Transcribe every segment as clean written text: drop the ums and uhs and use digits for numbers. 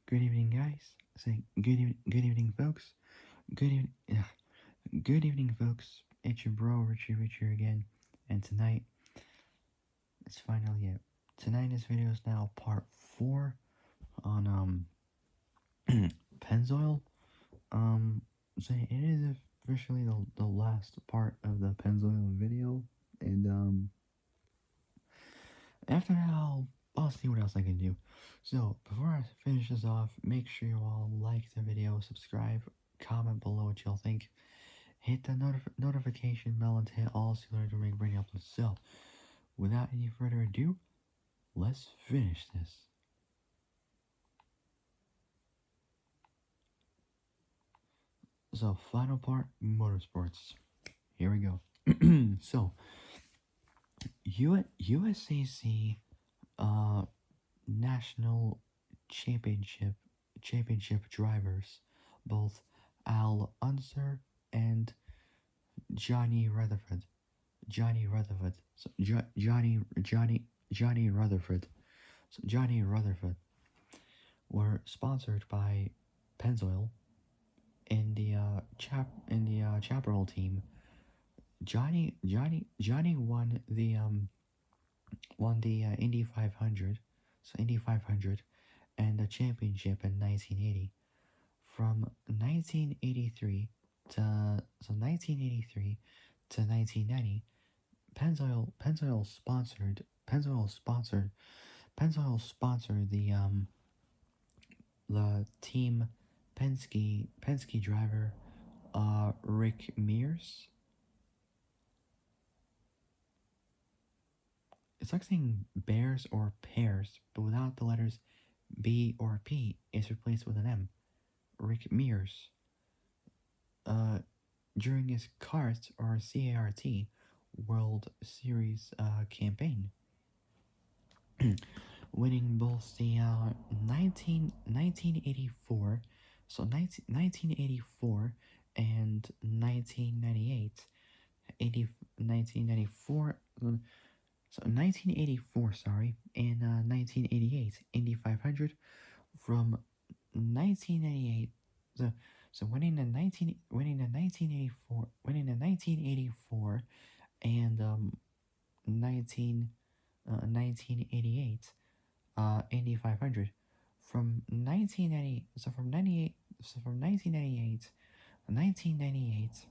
Good evening, guys. Say good evening, folks. Good evening, good evening, folks. It's your bro Richie again, and tonight it's finally it. Tonight, this video is now part 4 on Pennzoil. So it is officially the last part of the Pennzoil video, and after that I'll see what else I can do. So before I finish this off, make sure you all like the video, subscribe, comment below what y'all think. Hit the notification bell and hit all so you learn to make brain uploads. So, without any further ado, let's finish this. So, final part, motorsports. Here we go. So, USAC National Championship drivers, both Al Unser and Johnny Rutherford. So Johnny Rutherford were sponsored by Pennzoil in the chaparral team. Johnny won the Indy 500, so Indy 500, and the championship in 1980. From 1983 to 1983 to 1990, Pennzoil sponsored the team Penske driver Rick Mears. It's like saying bears or pears, but without the letters B or P, it's replaced with an M. Rick Mears. During his CART or CART World Series campaign, winning both the 1984, so 1984 and 1998, 1994, so 1984, sorry, and 1988 Indy 500. From 1988, so winning the 1984 and 1988 Indy 500. From 1998, so from 98, so from 1998, 1998,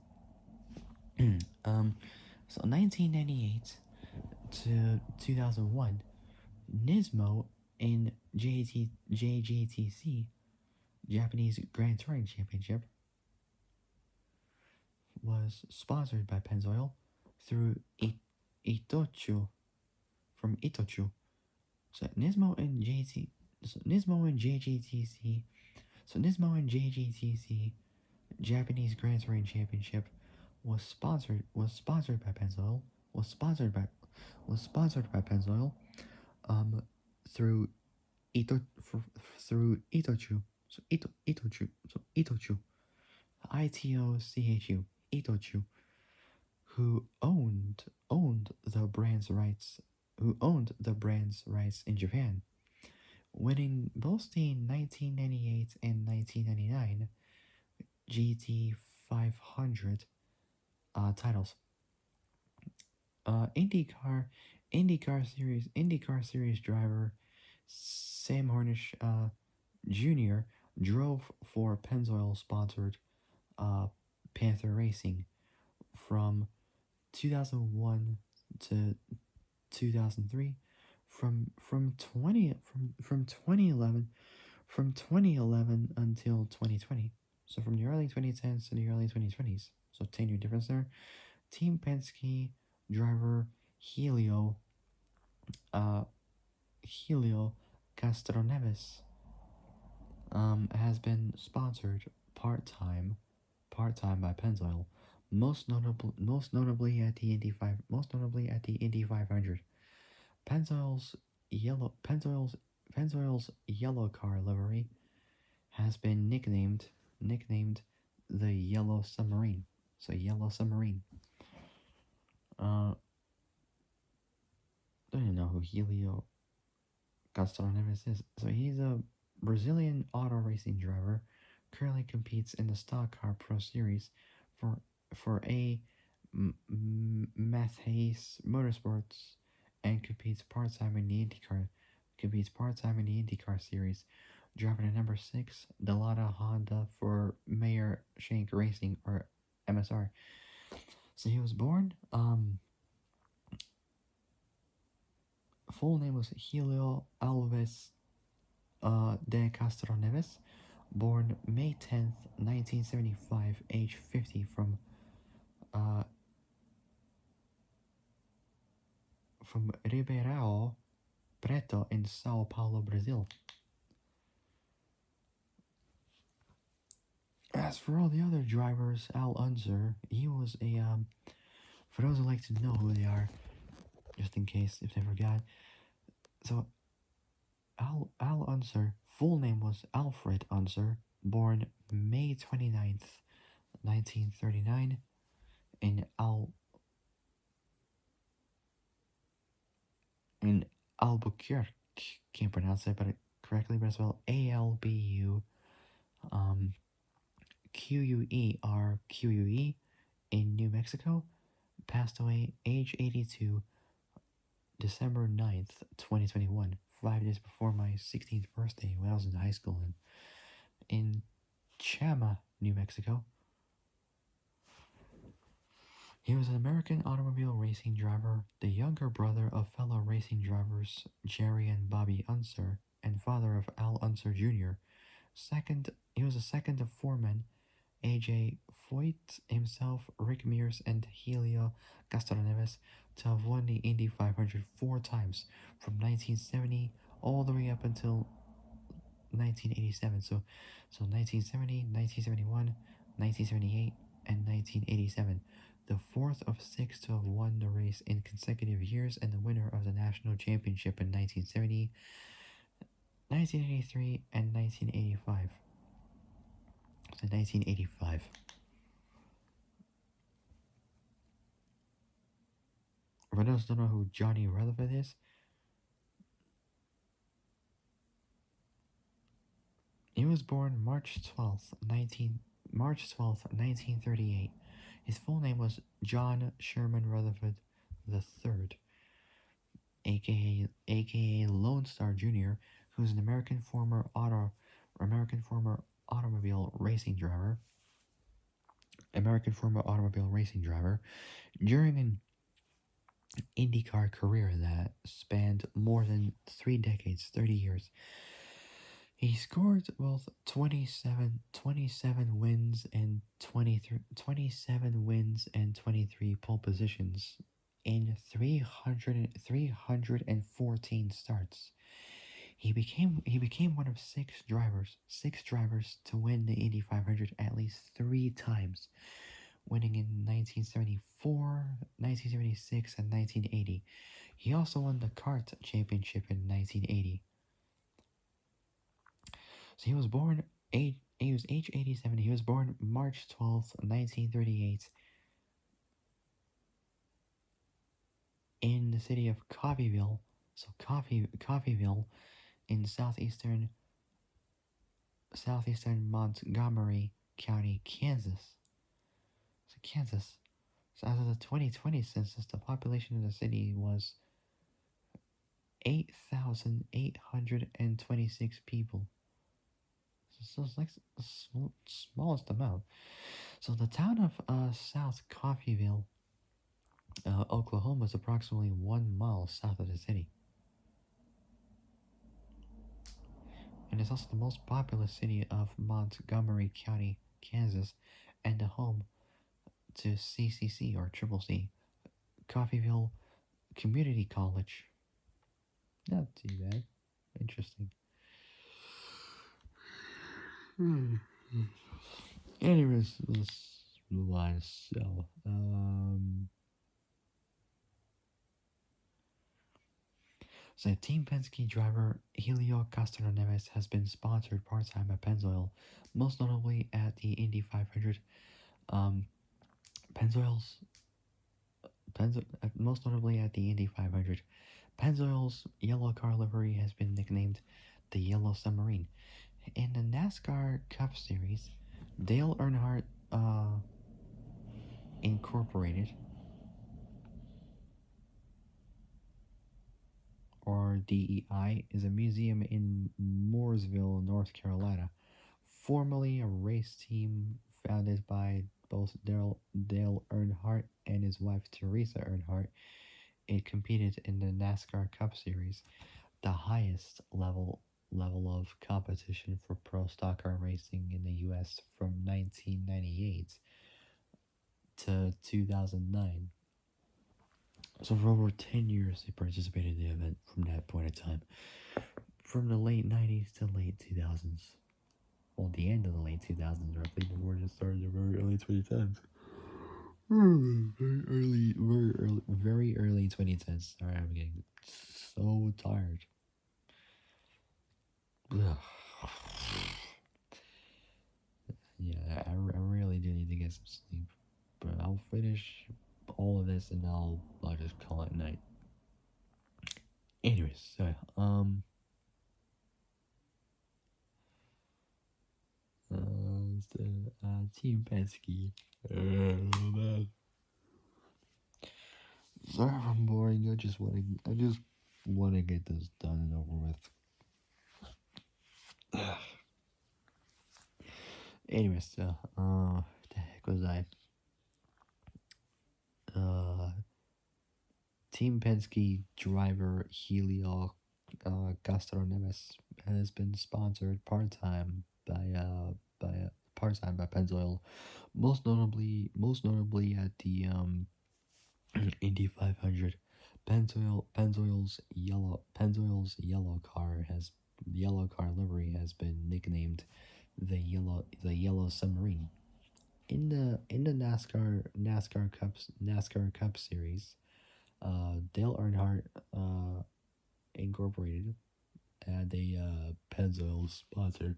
so 1998 to 2001, Nismo in JGTC, Japanese Grand Touring Championship, was sponsored by Pennzoil through Itochu, from Itochu. So Nismo and JGTC, Japanese Grand Touring Championship, was sponsored by Pennzoil, Pennzoil, through Itochu, Itochu, ITOCHU, Itochu, who owned the brand's rights in Japan, winning both the 1998 and 1999 GT 500 titles. IndyCar Series driver Sam Hornish Jr. drove for Pennzoil sponsored Panther Racing from 2001 to 2003, from 2011 until 2020. So from the early 2010s to the early 2020s. So 10-year difference there. Team Penske driver Helio Castroneves has been sponsored part-time by Pennzoil, most notably at the Indy 500. Pennzoil's yellow car livery has been nicknamed the Yellow Submarine. So Yellow Submarine. Don't even know who Helio Castroneves is. So he's a Brazilian auto racing driver, currently competes in the Stock Car Pro Series for A. Matthes Motorsports and competes part-time in the IndyCar series, driving a number 6 Delata Honda for Mayer Shank Racing or MSR. So he was born, full name was Helio Alves de Castro Neves, born May 10th, 1975, age 50, uh, from Ribeirão Preto in Sao Paulo, Brazil. As for all the other drivers, Al Unser, he was for those who like to know who they are, just in case if they forgot. So Al Unser, full name was Alfred Unser, born May 29th, 1939, in Albuquerque. Can't pronounce it, but correctly, but as well ALBU um QUERQUE in New Mexico. Passed away age 82, December 9th, 2021, 5 days before my 16th birthday when I was in high school in Chama, New Mexico. He was an American automobile racing driver, the younger brother of fellow racing drivers Jerry and Bobby Unser, and father of Al Unser Jr. He was the second of four men: A.J. Foyt himself, Rick Mears, and Helio Castroneves, to have won the Indy 500 four times, from 1970 all the way up until 1987. So 1970, 1971, 1978, and 1987. The fourth of six to have won the race in consecutive years, and the winner of the national championship in 1970, 1983, and 1985. So 1985. For those who don't know who Johnny Rutherford is, he was born March 12th, 1938. His full name was John Sherman Rutherford III, A.K.A. Lone Star Jr., who's an American former automobile racing driver. American former automobile racing driver during an IndyCar career that spanned more than 3 decades, 30 years. He scored both 27 wins and 23 pole positions in 314 starts. He became one of six drivers to win the Indy 500 at least 3 times, winning in 1974, 1976, and 1980. He also won the kart championship in 1980. So he was age 87. He was born March 12th, 1938, in the city of Coffeyville. So Coffeyville in southeastern Montgomery County, Kansas. So Kansas. So as of the 2020 census, the population of the city was 8,826 people. So it's like the smallest amount. So the town of South Coffeyville, Oklahoma, is approximately 1 mile south of the city. And it's also the most populous city of Montgomery County, Kansas, and the home to CCC or Triple C, Coffeyville Community College. Not too bad. Interesting. Anyways, let's move on. So Team Penske driver Helio Castroneves has been sponsored part-time by Pennzoil, most notably at the Indy 500. Most notably at the Indy 500. Pennzoil's yellow car livery has been nicknamed the Yellow Submarine. In the NASCAR Cup Series, Dale Earnhardt Incorporated, or DEI, is a museum in Mooresville, North Carolina, formerly a race team founded by both Dale Earnhardt and his wife Teresa Earnhardt. It competed in the NASCAR Cup Series, the highest level of competition for pro stock car racing in the U.S. from 1998 to 2009. So for over 10 years, they participated in the event from that point in time. From the late 90s to late 2000s. Well, the end of the late 2000s, roughly, before it started the very early 2010s. Very early 2010s. Sorry, I'm getting so tired. Ugh. Yeah, I really do need to get some sleep. But I'll finish all of this and I'll just call it night. Anyways, so Team Penske. Man. Sorry if I'm boring. I just want to get this done and over with. Anyways, so the heck was I? Team Penske driver Helio Castroneves has been sponsored part-time by Pennzoil, most notably at the Indy 500. Pennzoil's yellow car livery has been nicknamed the Yellow Submarine. In the NASCAR Cup Series, Dale Earnhardt Incorporated had a Pennzoil sponsor.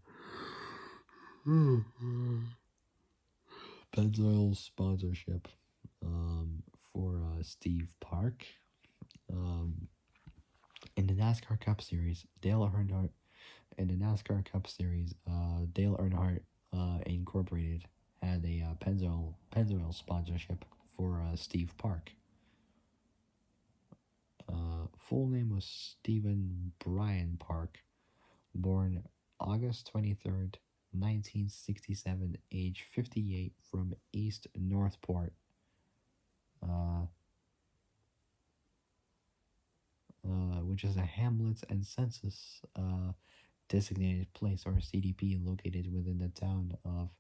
Pennzoil sponsorship for Steve Park. In the NASCAR Cup Series, Dale Earnhardt Incorporated had a Pennzoil sponsorship for Steve Park. Full name was Stephen Bryan Park, born August 23rd, 1967, age 58, from East Northport, which is a hamlet and census designated place, or CDP, located within the town of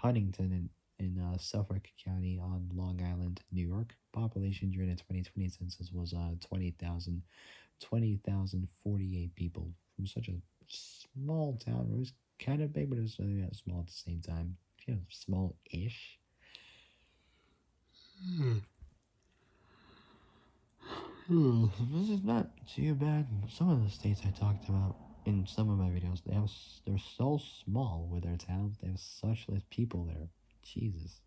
Huntington in Suffolk County on Long Island, New York. Population during the 2020 census was 20,048 people, from such a small town. It was kind of big, but it was small at the same time. Small-ish. This is not too bad. Some of the states I talked about in some of my videos, they're so small with their towns. They have such less people there. Jesus.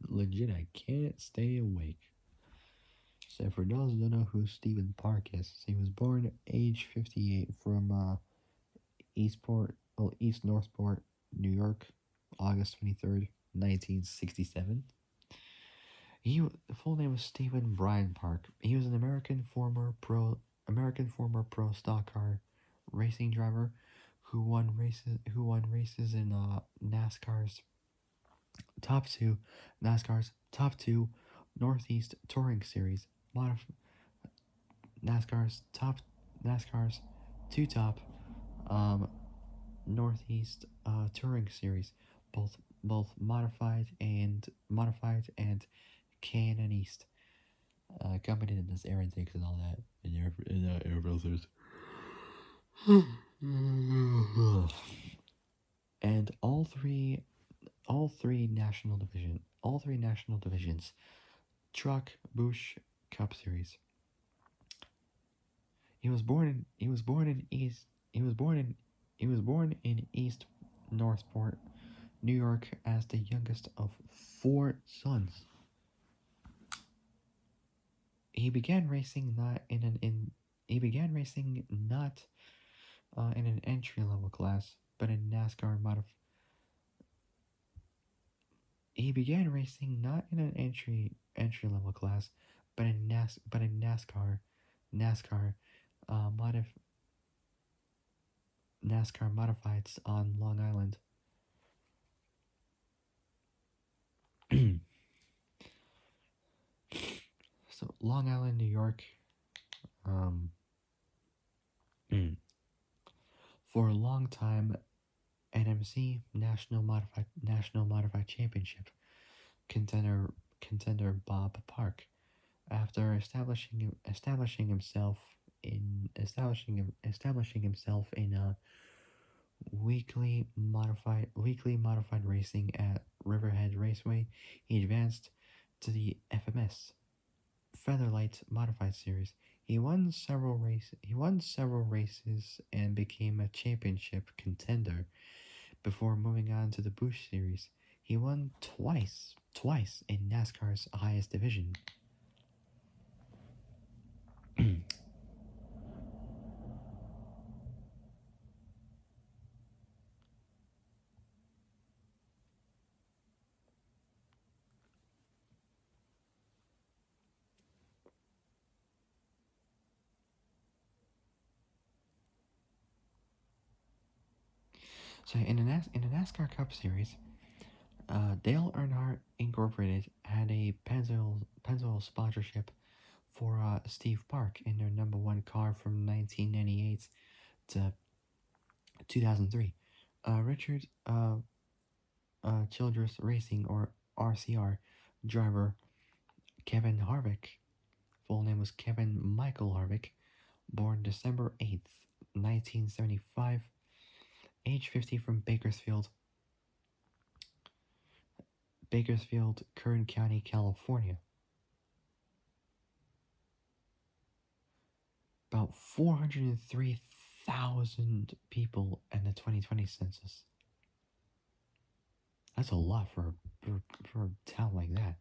Legit, I can't stay awake. So for those who don't know who Stephen Park is, he was born age 58 from East Northport, New York, August 23rd, 1967. The full name was Stephen Bryan Park. He was an American former pro stock car racing driver who won races in NASCAR's top two Northeast Touring Series, NASCAR's two top Northeast Touring Series, both modified and Can and East. Company that does air intakes and all that, and air filters. And all three national divisions, Truck Busch Cup Series. He was born in East Northport, New York, as the youngest of four sons. He began racing not in an in he began racing not in an entry level class, but in NASCAR He began racing not in an entry level class, but in NASCAR uh, modif- NASCAR modifieds on Long Island. So Long Island, New York, um, for a long time, NMC National Modified Championship contender Bob Park, after establishing himself in weekly modified racing at Riverhead Raceway, he advanced to the FMS Featherlight Modified Series. He won several races and became a championship contender before moving on to the Busch Series. He won twice in NASCAR's highest division. So in the NASCAR Cup Series, Dale Earnhardt Incorporated had a Pennzoil sponsorship for Steve Park in their number one car from 1998 to 2003. Richard Childress Racing, or RCR, driver Kevin Harvick, full name was Kevin Michael Harvick, born December 8th, 1975, age 50, from Bakersfield, Kern County, California. About 403,000 people in the 2020 census. That's a lot for a town like that.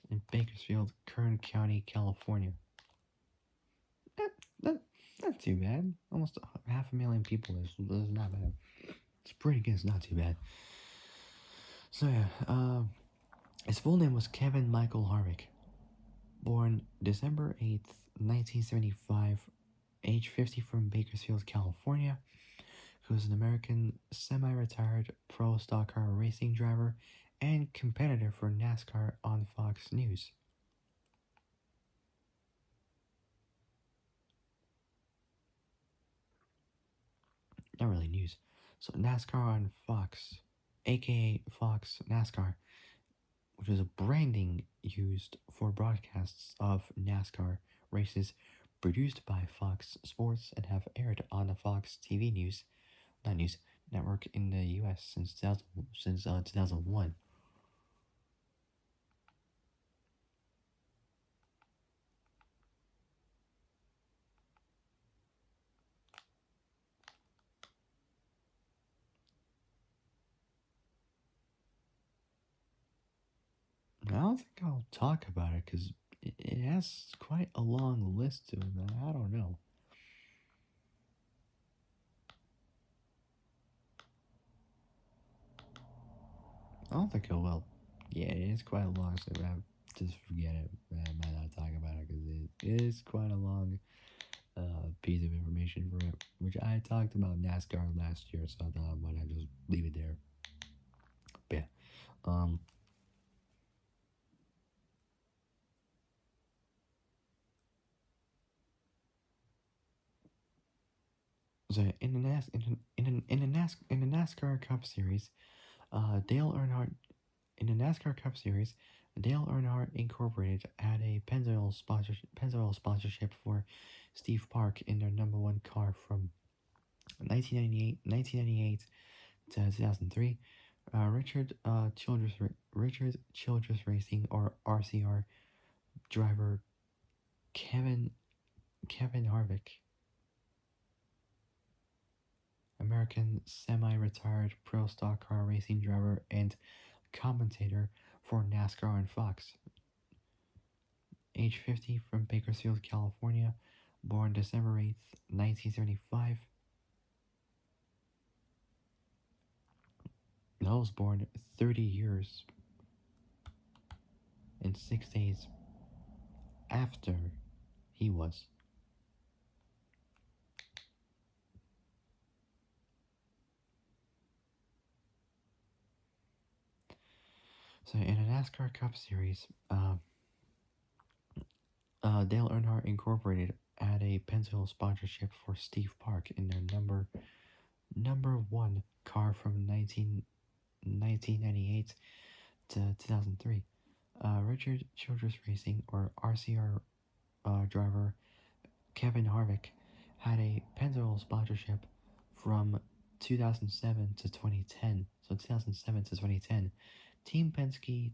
In Bakersfield, Kern County, California. That, that, not too bad. Almost 500,000 people is not bad. It's pretty good. It's not too bad. So yeah, his full name was Kevin Michael Harvick, born December 8th, 1975, age 50, from Bakersfield, California, who is an American semi-retired pro stock car racing driver and competitor for NASCAR on Fox News. Not really news. So NASCAR on Fox, A.K.A. Fox NASCAR, which is a branding used for broadcasts of NASCAR races produced by Fox Sports and have aired on the Fox TV not news, network in the U.S. since 2001. I don't think I'll talk about it because it has quite a long list to it, man. I don't know. I don't think I will. Yeah, it's quite a long, so I just forget it. I might not talk about it because it is quite a long piece of information for it, which I talked about NASCAR last year, so I thought why not just leave it there. But yeah, so in the NASCAR Cup Series, Dale Earnhardt in the NASCAR Cup Series, Dale Earnhardt Incorporated had a Pennzoil sponsorship for Steve Park in their number one car from 1998 to 2003. Richard Childress Racing, or RCR, driver Kevin Harvick, American semi-retired pro stock car racing driver and commentator for NASCAR on Fox. age 50, from Bakersfield, California, born December 8th, 1975. I was born 30 years and 6 days after he was. So in a NASCAR Cup Series, Dale Earnhardt Incorporated had a Pennzoil sponsorship for Steve Park in their number one car from 1998 to 2003. Richard Childress Racing, or RCR, driver Kevin Harvick had a Pennzoil sponsorship from 2007 to 2010. So 2007 to 2010, Team Penske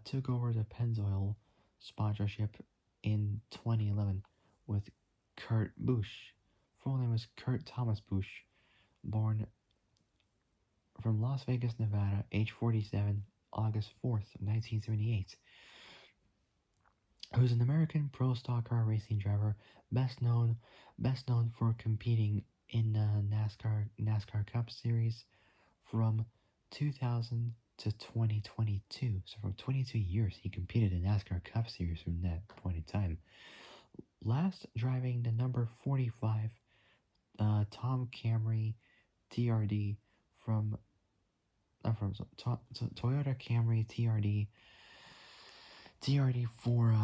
took over the Pennzoil sponsorship in 2011 with Kurt Busch. Full name was Kurt Thomas Busch, born from Las Vegas, Nevada, age 47, August 4th, 1978, who's an American pro stock car racing driver, best known for competing in the NASCAR Cup Series from 2000 to 2022. So for 22 years, he competed in NASCAR Cup Series from that point in time. Last driving the number 45 Tom Camry TRD from Toyota Camry TRD for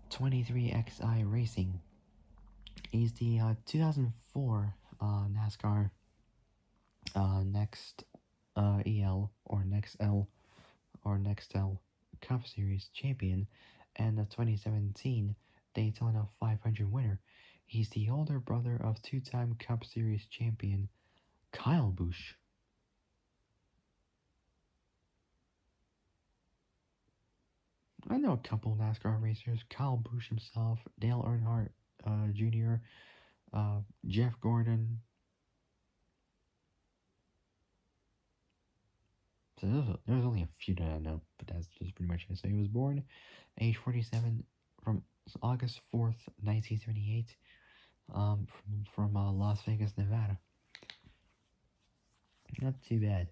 23XI Racing. He's the 2004 NASCAR Next EL or Next L or Nextel Cup Series champion and the 2017 Daytona 500 winner. He's the older brother of two-time Cup Series champion Kyle Busch. I know a couple NASCAR racers: Kyle Busch himself, Dale Earnhardt Jr., Jeff Gordon. So there's only a few that I know, but that's just pretty much it. So he was born age 47 from August 4th, 1978, from Las Vegas, Nevada. Not too bad.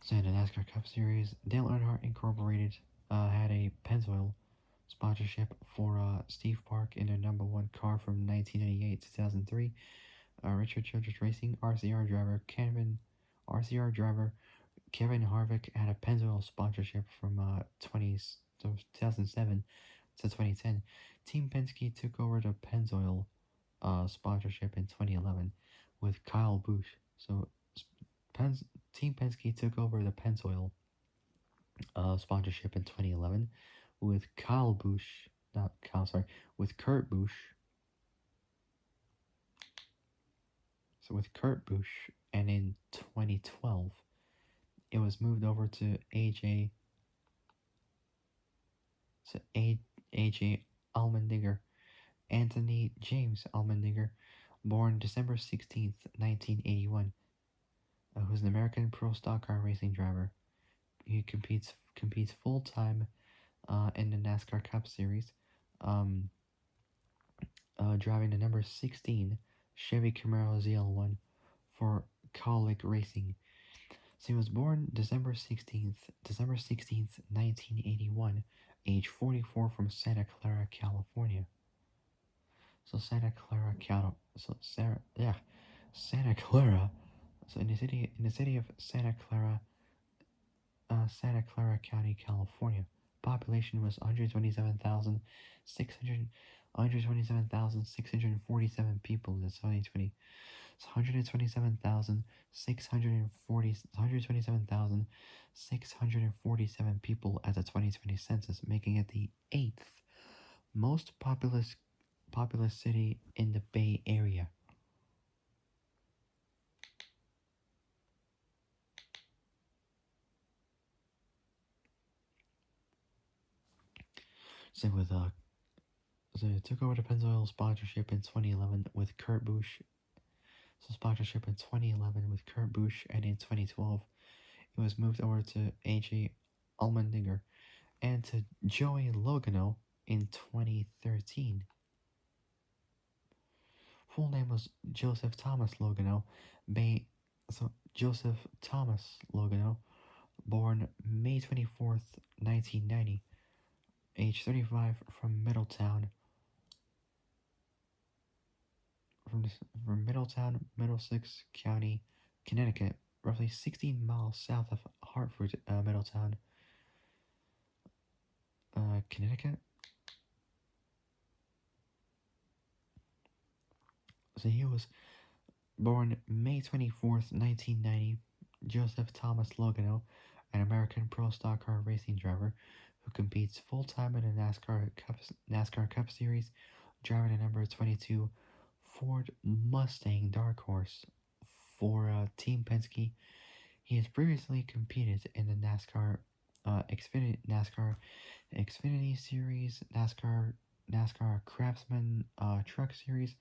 So in the NASCAR Cup Series, Dale Earnhardt Incorporated had a Pennzoil sponsorship for Steve Park in their number one car from 1998 to 2003. Richard Childress Racing RCR driver Kevin Harvick had a Pennzoil sponsorship from 2007 to 2010. Team Penske took over the Pennzoil sponsorship in 2011 with Kyle Busch. So Team Penske took over the Pennzoil sponsorship in 2011 with with Kurt Busch. So with Kurt Busch, and in 2012, it was moved over to AJ Allmendinger, Anthony James Allmendinger, born December 16th, 1981, who's an American pro stock car racing driver. He competes full time in the NASCAR Cup Series, driving the number 16 Chevy Camaro ZL1 for Colic Racing. So he was born December 16th, 1981, age 44, from Santa Clara, California. So Santa Clara, Santa Clara. So in the city of Santa Clara, Santa Clara County, California. Population was 127,647 people in 2020. It's 127,647 people at the 2020 census, making it the 8th most populous city in the Bay Area. So so it took over the Pennzoil sponsorship in 2011 with Kurt Busch So sponsorship in 2011 with Kurt Busch, and in 2012 it was moved over to A.J. Allmendinger and to Joey Logano in 2013. Full name was Joseph Thomas Logano, Joseph Thomas Logano, born May 24th, 1990, age 35, from Middletown, from Middletown, Middlesex County, Connecticut, roughly 16 miles south of Hartford, Middletown, Connecticut. So he was born May 24th, 1990, Joseph Thomas Logano, an American pro stock car racing driver who competes full-time in the NASCAR Cup Series, driving a number 22 Ford Mustang Dark Horse for Team Penske. He has previously competed in the NASCAR Xfinity Series, NASCAR Craftsman Truck Series,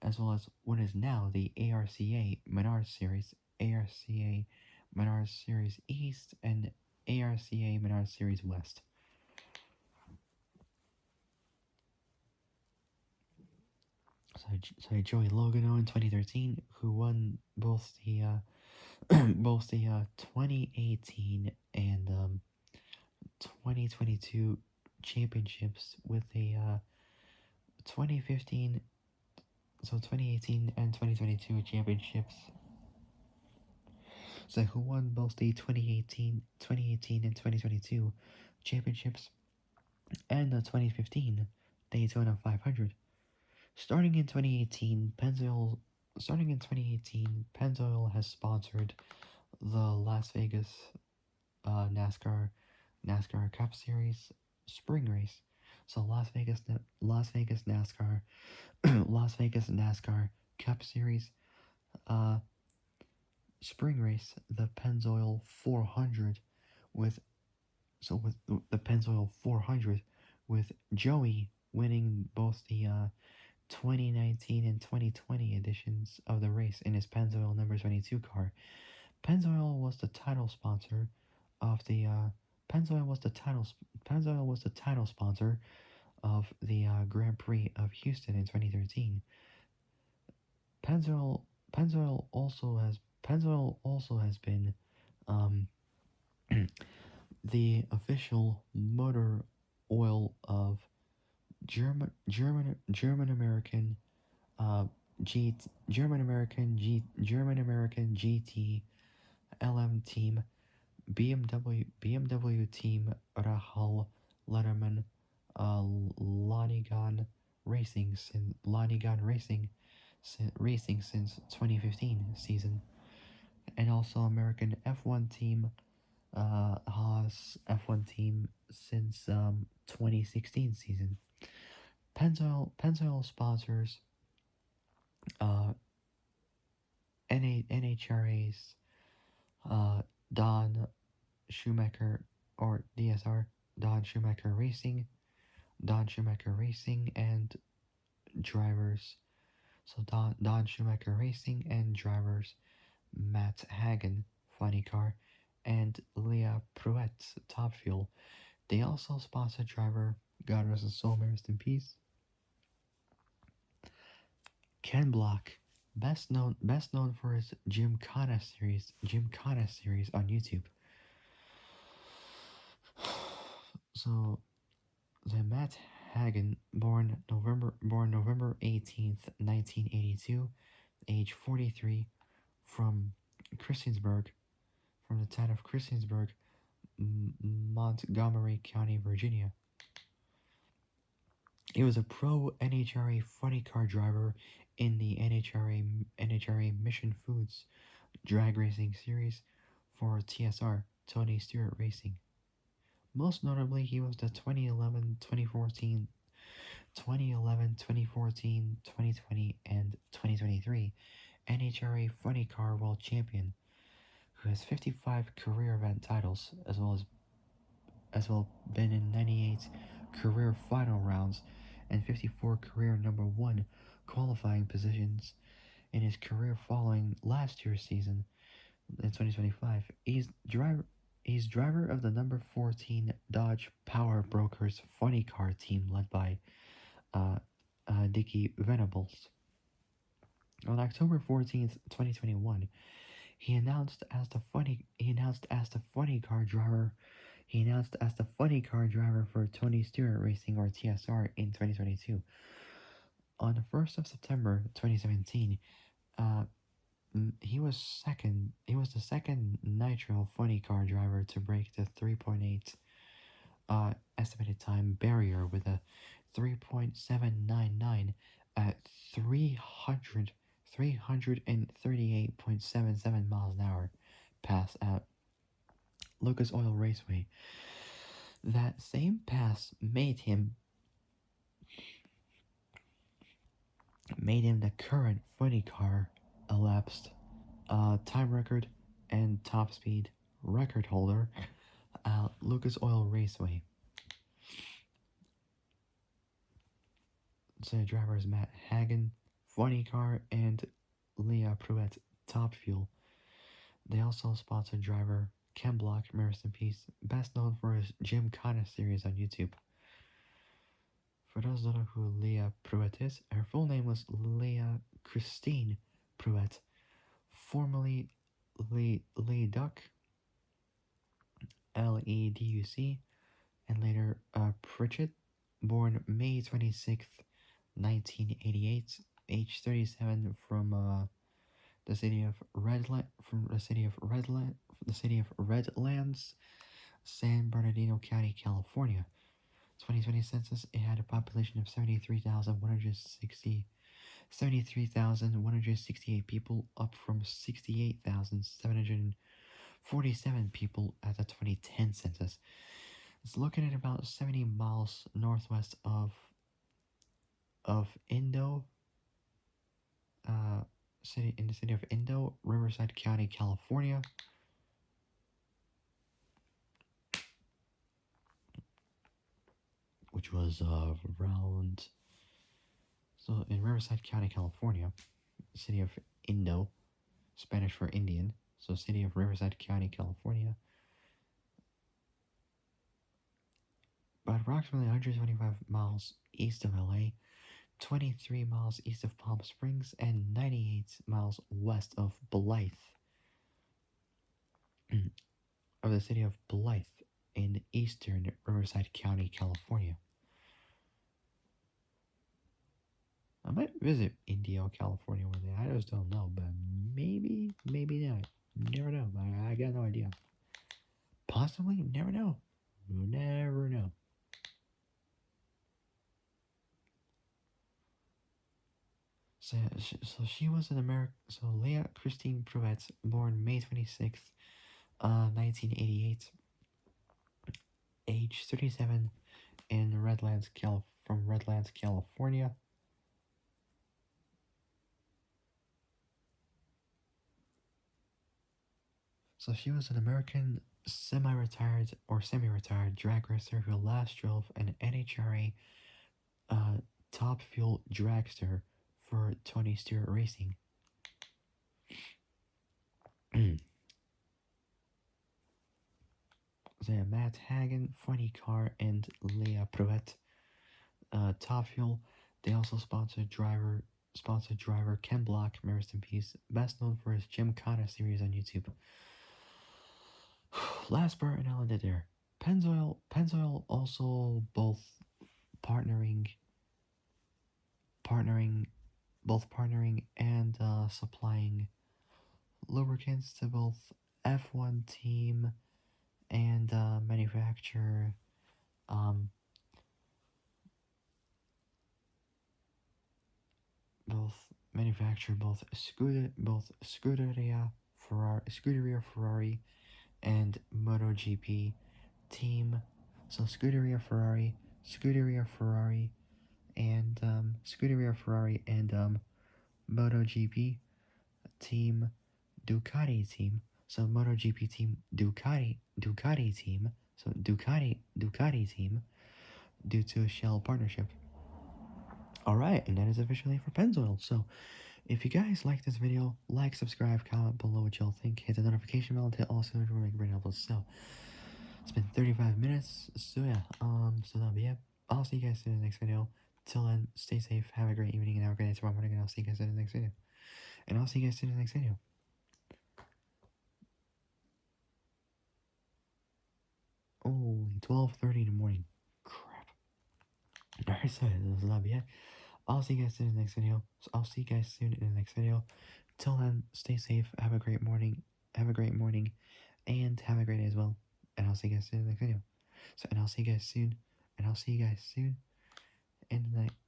as well as what is now the ARCA Menards Series, ARCA Menards Series East, and ARCA Menards Series West. So Joey Logano in 2013, who won both the 2018 and 2022 championships with the 2015, so 2018 and 2022 championships. So who won both the 2018 and 2022 championships and the 2015 Daytona 500. Starting in 2018, Pennzoil has sponsored the Las Vegas NASCAR Cup Series Spring Race. So Las Vegas NASCAR Las Vegas NASCAR Cup Series Spring Race, the Pennzoil 400 with the Pennzoil 400 with Joey winning both the 2019 and 2020 editions of the race in his Pennzoil number 22 car. Pennzoil was the title sponsor of the Pennzoil was the title sponsor of the Grand Prix of Houston in 2013. Pennzoil also has been um, the official motor oil of German American GT LM team, BMW team Rahal Letterman, Lanigan Racing since 2015 season, and also American F1 team Haas F1 team since 2016 season. Pennzoil sponsors NHRA's Don Schumacher or DSR, Don Schumacher Racing and drivers. So Don Schumacher Racing and drivers Matt Hagen, Funny Car, and Leah Pruett, Top Fuel. They also sponsor driver, God rest his soul, rest in peace, Ken Block, best known for his Gymkhana series on YouTube. So the Matt Hagen, born November 18th, 1982, age 43, from Christiansburg, from the town of Christiansburg, Montgomery County, Virginia. He was a pro NHRA funny car driver in the NHRA Mission Foods drag racing series for TSR, Tony Stewart Racing. Most notably, he was the 2011, 2014, 2020, and 2023 NHRA Funny Car World Champion, who has 55 career event titles, as well been in 98 career final rounds and 54 career number 1 qualifying positions in his career following last year's season in 2025. He's driver of the number 14 Dodge Power Brokers Funny Car team led by uh, Dickie Venables. On October 14th, 2021, he announced as the funny car driver for Tony Stewart Racing or TSR in 2022. On the 1st of September 2017, uh, he was the second Nitro funny car driver to break the 3.8 estimated time barrier with a 3.799 at 338.77 miles an hour pass at Lucas Oil Raceway. That same pass made him the current funny car elapsed time record and top speed record holder at Lucas Oil Raceway. So drivers Matt Hagen, Funny Car, and Leah Pruitt, Top Fuel. They also sponsored driver Ken Block, rest in peace, best known for his Jim Connor series on YouTube. For those who don't know who Leah Pruitt is, her full name was Leah Christine Pruitt, formerly Lee Duck, Leduc, and later Pritchett, born May 26th, 1988, age 37, from the city of Redlands, San Bernardino County, California. 2020 census, it had a population of 73,168 people, up from 68,747 people at the 2010 census. It's located about 70 miles northwest of Indo, in the city of Indo, Riverside County, California. Which was around, so in Riverside County, California, city of Indo, Spanish for Indian, so city of Riverside County, California, about approximately 125 miles east of LA, 23 miles east of Palm Springs, and 98 miles west of Blythe, of the city of Blythe in eastern Riverside County, California. I might visit Indio, California one day. I just don't know, but maybe not. Never know. I got no idea. Possibly, never know. You'll never know. So she was an American. So Leah Christine Pruitt, born May 26th, 1988, age 37, in Redlands, California. So she was an American semi-retired drag racer who last drove an NHRA Top Fuel dragster for Tony Stewart Racing. So Matt Hagen, Funny Car, and Leah Pruitt, Top Fuel. They also sponsored driver Ken Block, rest in peace, best known for his Jim Connor series on YouTube. Last part, and I'll end it there. Pennzoil also both partnering and supplying lubricants to both F1 team and manufacture Scuderia Ferrari and MotoGP team. So Scuderia Ferrari and MotoGP team, Ducati team. So MotoGP team, Ducati team. So Ducati team, due to a Shell partnership. Alright, and that is officially for Pennzoil. So If you guys like this video, like, subscribe, comment below what y'all think, hit the notification bell to also make brain uploads. So it's been 35 minutes, so yeah, so that'll be it. I'll see you guys soon in the next video. Till then, stay safe, have a great evening, and have a great day tomorrow morning, and I'll see you guys in the next video. And I'll see you guys soon in the next video. Only 12:30 in the morning. Crap. Alright, so that'll be it. I'll see you guys soon in the next video. So I'll see you guys soon in the next video. Till then, stay safe, have a great morning, and have a great day as well. And I'll see you guys soon in the next video. So, and I'll see you guys soon, and I'll see you guys soon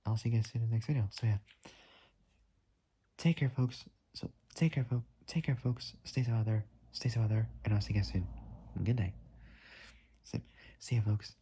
I'll see you guys soon in the next video. So yeah, take care, folks. So take care, folks. Stay safe out there, and I'll see you guys soon. Good night. So, see ya, folks.